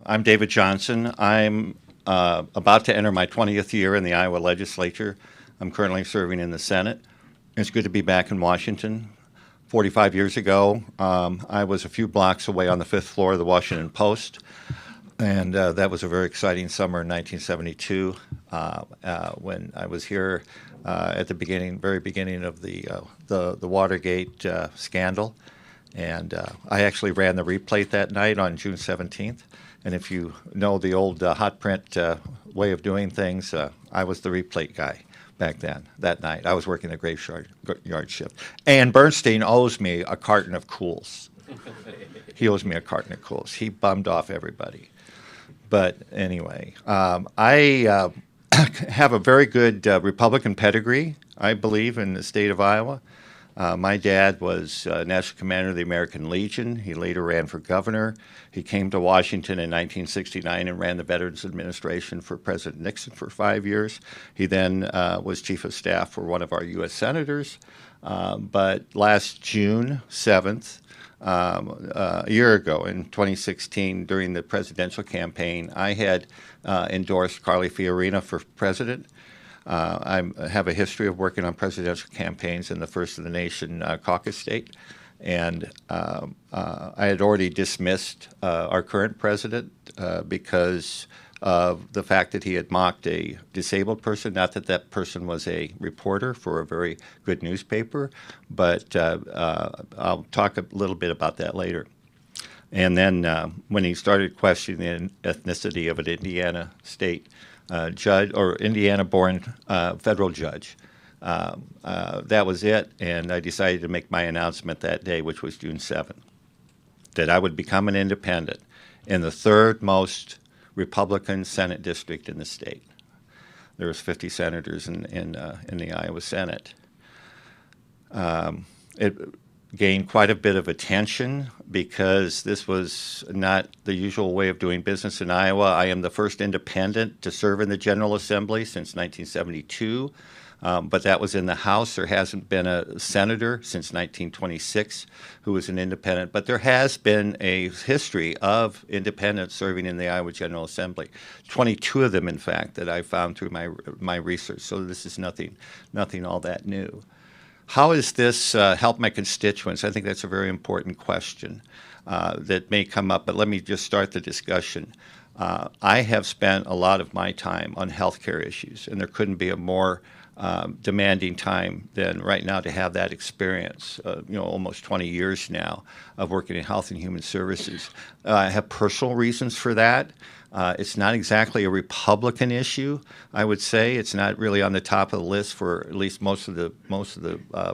I'm David Johnson. I'm about to enter my 20th year in the Iowa legislature. I'm currently serving in the Senate. It's good to be back in Washington. 45 years ago, I was a few blocks away on the fifth floor of the Washington Post, and that was a very exciting summer in 1972 when I was here at the very beginning of the Watergate scandal. And I actually ran the replate that night on June 17th. And if you know the old hot print way of doing things, I was the replate guy back then, that night. I was working the graveyard shift. And Bernstein owes me a carton of Cools. He owes me a carton of Cools. He bummed off everybody. But anyway, I have a very good Republican pedigree, I believe, in the state of Iowa. My dad was National Commander of the American Legion. He later ran for governor. He came to Washington in 1969 and ran the Veterans Administration for President Nixon for 5 years. He then was chief of staff for one of our U.S. senators. But last June 7th, a year ago in 2016, during the presidential campaign, I had endorsed Carly Fiorina for president. I have a history of working on presidential campaigns in the First of the Nation caucus state, and I had already dismissed our current president because of the fact that he had mocked a disabled person. Not that that person was a reporter for a very good newspaper, but I'll talk a little bit about that later. And then when he started questioning the ethnicity of an Indiana state judge or Indiana-born federal judge. That was it, and I decided to make my announcement that day, which was June 7th, that I would become an independent in the third most Republican Senate district in the state. There was 50 senators in the Iowa Senate. It gained quite a bit of attention because this was not the usual way of doing business in Iowa. I am the first independent to serve in the General Assembly since 1972, but that was in the House. There hasn't been a senator since 1926 who was an independent, but there has been a history of independents serving in the Iowa General Assembly. 22 of them, in fact, that I found through my research, so this is nothing all that new. How has this helped my constituents? I think that's a very important question that may come up, but let me just start the discussion. I have spent a lot of my time on healthcare issues, and there couldn't be a more demanding time than right now to have that experience, almost 20 years now of working in health and human services. I have personal reasons for that. It's not exactly a Republican issue, I would say. It's not really on the top of the list for at least most of the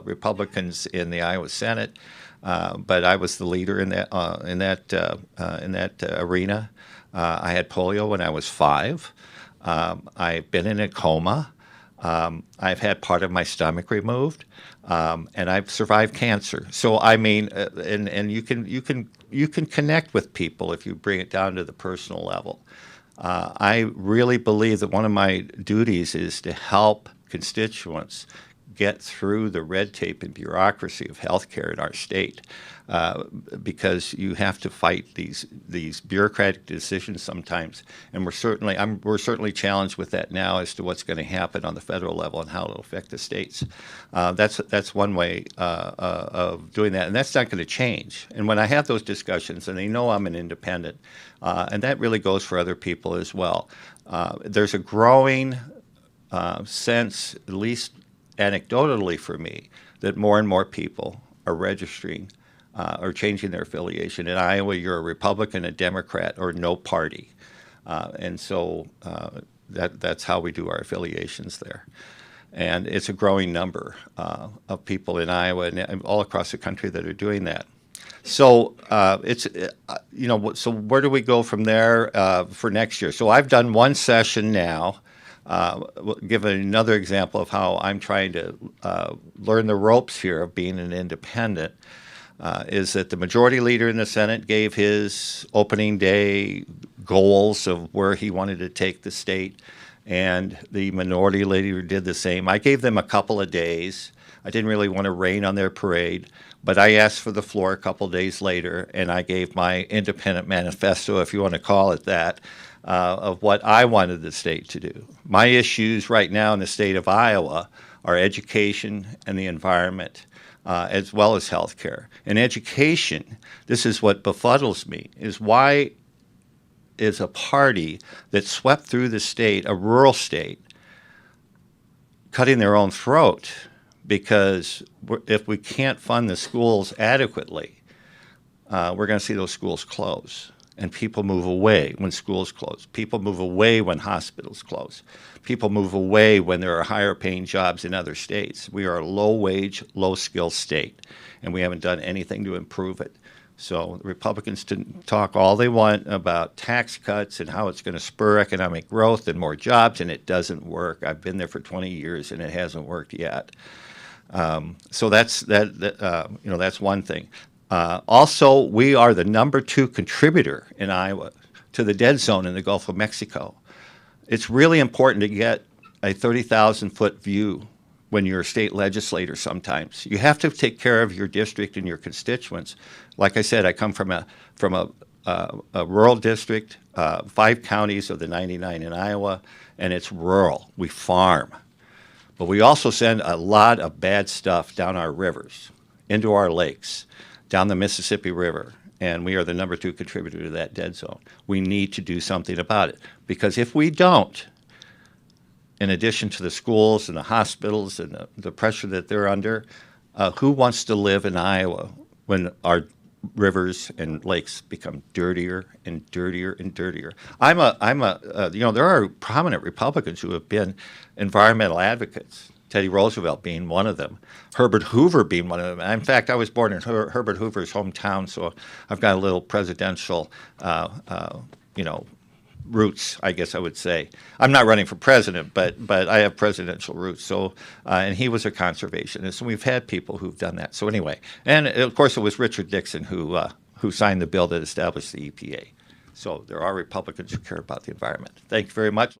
Republicans in the Iowa Senate. But I was the leader in that arena. I had polio when I was 5. I've been in a coma. I've had part of my stomach removed, and I've survived cancer. So I mean, and you can connect with people if you bring it down to the personal level. I really believe that one of my duties is to help constituents get through the red tape and bureaucracy of healthcare in our state, because you have to fight these bureaucratic decisions sometimes, and we're certainly challenged with that now as to what's going to happen on the federal level and how it'll affect the states. That's one way of doing that, and that's not going to change. And when I have those discussions, and they know I'm an independent, and that really goes for other people as well. There's a growing sense, at least anecdotally for me, that more and more people are registering or changing their affiliation. In Iowa, you're a Republican, a Democrat, or no party. And so that's how we do our affiliations there. And it's a growing number of people in Iowa and all across the country that are doing that. So so where do we go from there for next year? So I've done one session now. Give another example of how I'm trying to learn the ropes here of being an independent, is that the majority leader in the Senate gave his opening day goals of where he wanted to take the state, and the minority leader did the same. I gave them a couple of days. I didn't really want to rain on their parade. But I asked for the floor a couple days later, and I gave my independent manifesto, if you want to call it that, of what I wanted the state to do. My issues right now in the state of Iowa are education and the environment, as well as health care. In education, this is what befuddles me, is why is a party that swept through the state, a rural state, cutting their own throat because if we can't fund the schools adequately, we're going to see those schools close. And people move away when schools close. People move away when hospitals close. People move away when there are higher paying jobs in other states. We are a low wage, low skill state, and we haven't done anything to improve it. So the Republicans can talk all they want about tax cuts and how it's going to spur economic growth and more jobs, and it doesn't work. I've been there for 20 years, and it hasn't worked yet. So that's one thing. Also, we are the #2 contributor in Iowa to the dead zone in the Gulf of Mexico. It's really important to get a 30,000-foot view when you're a state legislator sometimes. You have to take care of your district and your constituents. Like I said, I come from a rural district, 5 counties of the 99 in Iowa, and it's rural. We farm. But we also send a lot of bad stuff down our rivers, into our lakes, down the Mississippi River, and we are the #2 contributor to that dead zone. We need to do something about it, because if we don't, in addition to the schools and the hospitals and the pressure that they're under, who wants to live in Iowa when our rivers and lakes become dirtier and dirtier and dirtier? There are prominent Republicans who have been environmental advocates. Teddy Roosevelt being one of them, Herbert Hoover being one of them. In fact, I was born in Herbert Hoover's hometown, so I've got a little presidential, roots, I guess I would say. I'm not running for president, but I have presidential roots. So, and he was a conservationist, and we've had people who've done that. So anyway, and of course it was Richard Nixon who signed the bill that established the EPA. So there are Republicans who care about the environment. Thank you very much.